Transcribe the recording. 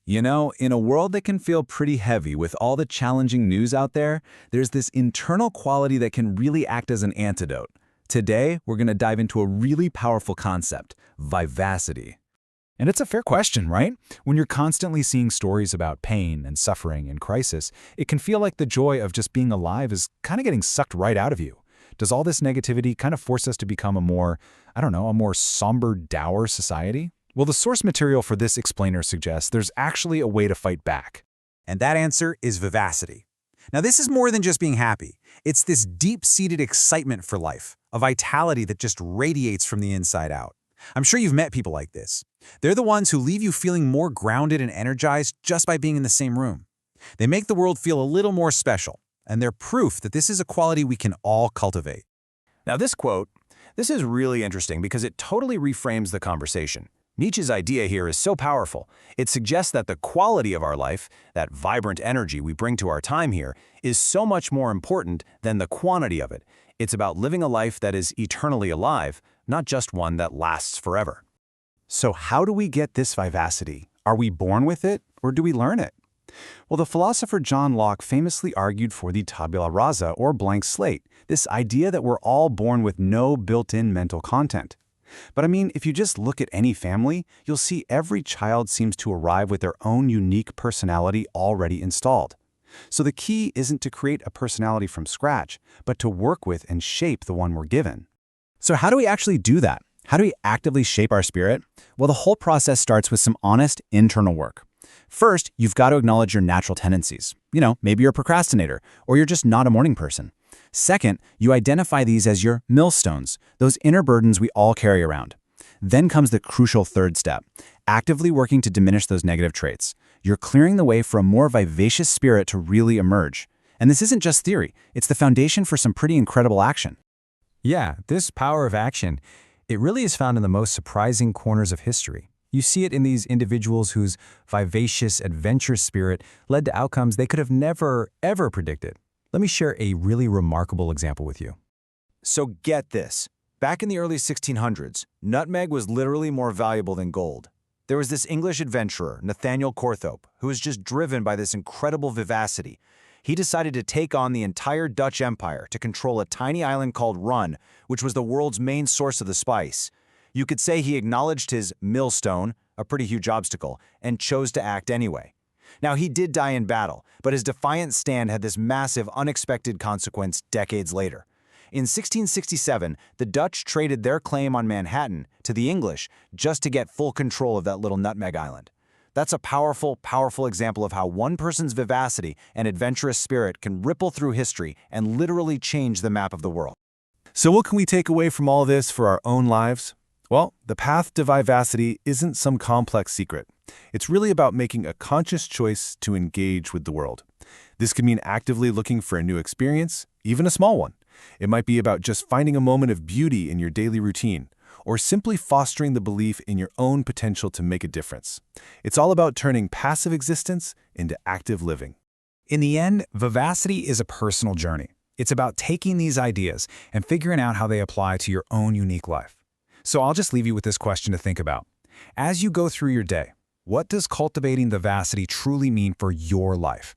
You know, in a world that can feel pretty heavy with all the challenging news out there, there's this internal quality that can really act as an antidote. Today, we're going to dive into a really powerful concept, vivacity. And it's a fair question, right? When you're constantly seeing stories about pain and suffering and crisis, it can feel like the joy of just being alive is kind of getting sucked right out of you. Does all this negativity kind of force us to become a more somber, dour society? Well, the source material for this explainer suggests there's actually a way to fight back. And that answer is vivacity. Now, this is more than just being happy. It's this deep-seated excitement for life, a vitality that just radiates from the inside out. I'm sure you've met people like this. They're the ones who leave you feeling more grounded and energized just by being in the same room. They make the world feel a little more special, and they're proof that this is a quality we can all cultivate. Now this quote, this is really interesting because it totally reframes the conversation. Nietzsche's idea here is so powerful. It suggests that the quality of our life, that vibrant energy we bring to our time here, is so much more important than the quantity of it. It's about living a life that is eternally alive, not just one that lasts forever. So how do we get this vivacity? Are we born with it, or do we learn it? Well, the philosopher John Locke famously argued for the tabula rasa, or blank slate, this idea that we're all born with no built-in mental content. But I mean, if you just look at any family, you'll see every child seems to arrive with their own unique personality already installed. So the key isn't to create a personality from scratch, but to work with and shape the one we're given. So how do we actually do that? How do we actively shape our spirit? Well, the whole process starts with some honest internal work. First, you've got to acknowledge your natural tendencies. Maybe you're a procrastinator, or you're just not a morning person. Second, you identify these as your millstones, those inner burdens we all carry around. Then comes the crucial third step, actively working to diminish those negative traits. You're clearing the way for a more vivacious spirit to really emerge. And this isn't just theory, it's the foundation for some pretty incredible action. Yeah, this power of action, it really is found in the most surprising corners of history. You see it in these individuals whose vivacious, adventurous spirit led to outcomes they could have never, ever predicted. Let me share a really remarkable example with you. So get this. Back in the early 1600s, nutmeg was literally more valuable than gold. There was this English adventurer, Nathaniel Corthope, who was just driven by this incredible vivacity. He decided to take on the entire Dutch Empire to control a tiny island called Run, which was the world's main source of the spice. You could say he acknowledged his millstone, a pretty huge obstacle, and chose to act anyway. Now, he did die in battle, but his defiant stand had this massive, unexpected consequence decades later. In 1667, the Dutch traded their claim on Manhattan to the English just to get full control of that little nutmeg island. That's a powerful, powerful example of how one person's vivacity and adventurous spirit can ripple through history and literally change the map of the world. So what can we take away from all this for our own lives? Well, the path to vivacity isn't some complex secret. It's really about making a conscious choice to engage with the world. This could mean actively looking for a new experience, even a small one. It might be about just finding a moment of beauty in your daily routine, or simply fostering the belief in your own potential to make a difference. It's all about turning passive existence into active living. In the end, vivacity is a personal journey. It's about taking these ideas and figuring out how they apply to your own unique life. So I'll just leave you with this question to think about. As you go through your day, what does cultivating vivacity truly mean for your life?